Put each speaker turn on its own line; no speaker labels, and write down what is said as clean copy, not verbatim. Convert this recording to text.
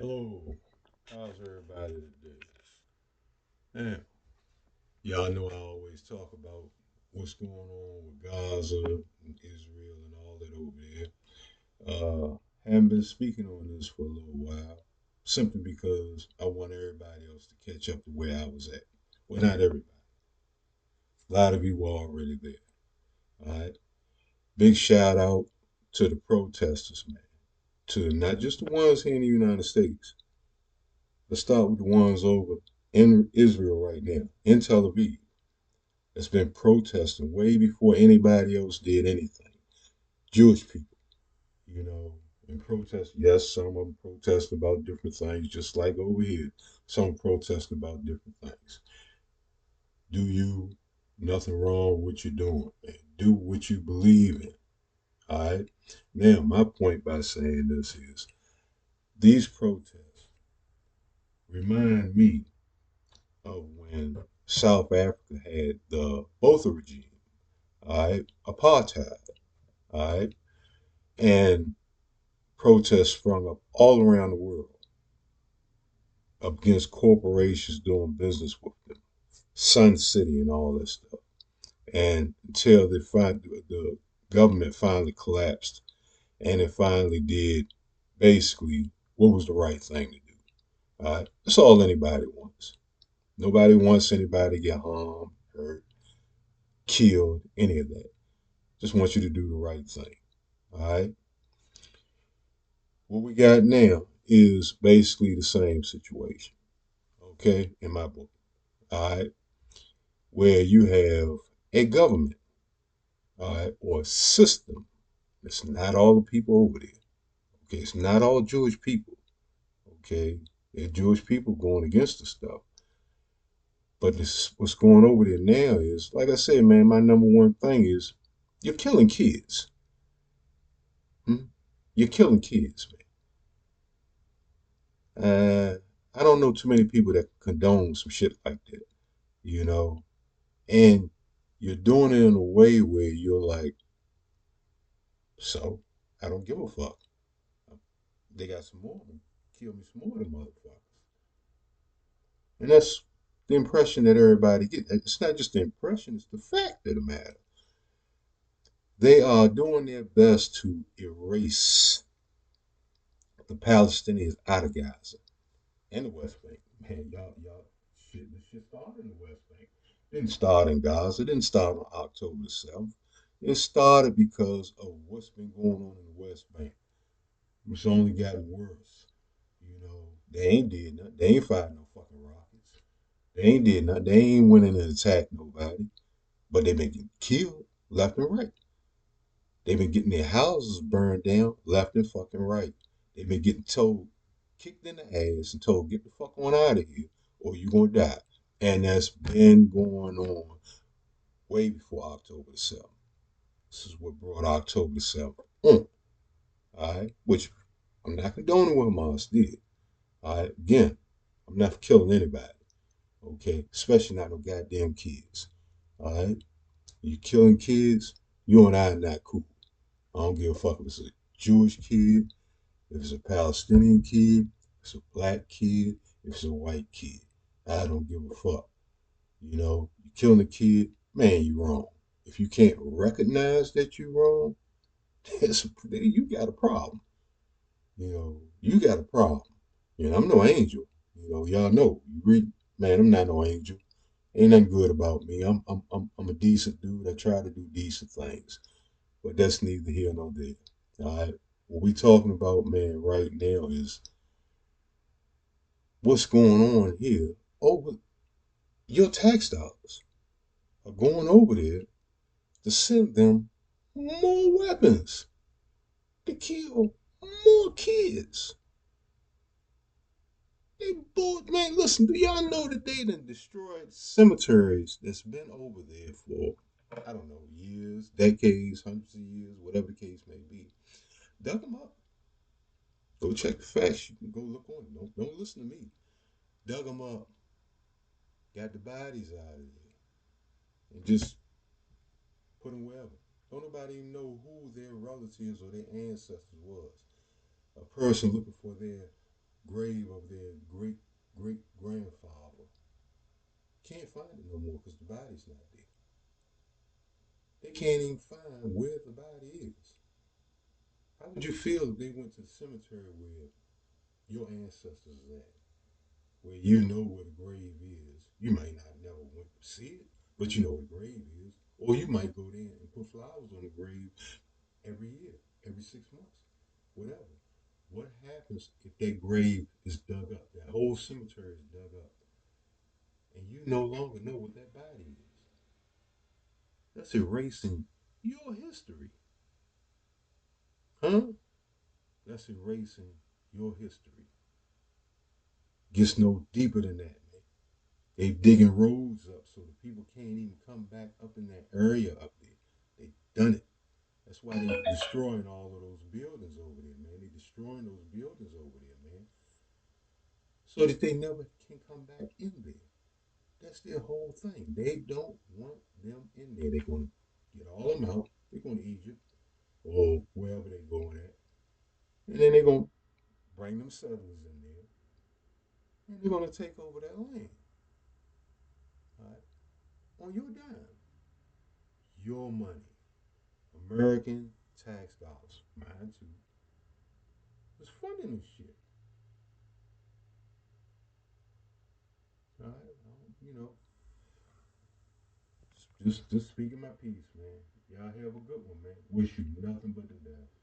Hello, how's everybody today? Now, y'all know I always talk about what's going on with Gaza and Israel and all that over there. Haven't been speaking on this for a little while, simply because I want everybody else to catch up to where I was at. Well, not everybody. A lot of you were already there. All right. Big shout out to the protesters, man. To not just the ones here in the United States. Let's start with the ones over in Israel right now, in Tel Aviv. That's been protesting way before anybody else did anything. Jewish people, you know, and protest. Yes, some of them protest about different things, just like over here. Some protest about different things. Do you? Nothing wrong with what you're doing, man. Do what you believe in. All right. Now, my point by saying this is these protests remind me of when South Africa had the Botha regime, all right, apartheid, all right, and protests sprung up all around the world against corporations doing business with them, Sun City and all this stuff. And until the government finally collapsed, and it finally did basically what was the right thing to do. All right, that's all anybody wants. Nobody wants anybody to get harmed, hurt, killed, any of that. Just want you to do the right thing. All right. What we got now is basically the same situation. Okay, in my book. All right, where you have a government, all right, or a system. It's not all the people over there. Okay, it's not all Jewish people. Okay, there Jewish people going against the stuff. But this, what's going over there now is, like I said, man, my number one thing is you're killing kids. Hmm? You're killing kids, man. I don't know too many people that condone some shit like that, you know? And you're doing it in a way where you're like, so I don't give a fuck. They got some more of them. Kill me some more of them motherfuckers. And that's the impression that everybody gets. It's not just the impression, it's the fact of the matter. They are doing their best to erase the Palestinians out of Gaza and the West Bank. Man, shit, this shit started in the West Bank. It didn't start in Gaza. It didn't start on October the 7th. It started because of what's been going on in the West Bank. It's only gotten worse. You know, they ain't did nothing. They ain't fired no fucking rockets. They ain't did nothing. They ain't went in and attacked nobody. But they've been getting killed left and right. They've been getting their houses burned down left and fucking right. They've been getting told, kicked in the ass and told, get the fuck on out of here or you're going to die. And that's been going on way before October the 7th. This is what brought October the 7th on. All right. Which I'm not condoning what Hamas did. All right. Again, I'm not for killing anybody. Okay. Especially not no goddamn kids. All right. You killing kids, you and I are not cool. I don't give a fuck if it's a Jewish kid, if it's a Palestinian kid, if it's a black kid, if it's a white kid. I don't give a fuck. You know, you killing a kid, man, you wrong. If you can't recognize that you're wrong, you got a problem. You know, you got a problem. You know, I'm no angel. You know, y'all know. You read, man, I'm not no angel. Ain't nothing good about me. I'm a decent dude. I try to do decent things. But that's neither here nor there. All right. What we talking about, man, right now is what's going on here. Over your tax dollars are going over there to send them more weapons to kill more kids. They both, man, listen, do y'all know that they done destroyed cemeteries that's been over there for, I don't know, years, decades, hundreds of years, whatever the case may be? Dug them up. Go check the facts. You can go look on it. Don't listen to me. Dug them up. Got the bodies out of there. And just put them wherever. Don't nobody even know who their relatives or their ancestors was. A person looking for their grave of their great great grandfather. Can't find it no more because the body's not there. They can't even find where the body is. How would you feel if they went to the cemetery where your ancestors is at, where you know where the grave is? You might not never went to see it, but you know where the grave is. Or you might go there and put flowers on the grave every year, every 6 months, whatever. What happens if that grave is dug up? That whole cemetery is dug up, and you no longer know what that body is. That's erasing your history, huh? That's erasing your history. Gets no deeper than that, man. They digging roads up so the people can't even come back up in that area up there. They done it. That's why they destroying all of those buildings over there, man. They destroying those buildings over there, man, so that they never can come back in there. That's their whole thing. They don't want them in there. They're going to get all of them out. They're going to Egypt or wherever they're going at. And then they're going to bring them settlers in there. And they're going to take over that land. All right? On your dime. Your money. American tax dollars. Mine too. It's funding this shit. All right? You know, just speaking my piece, man. Y'all have a good one, man. Wish you nothing but the best.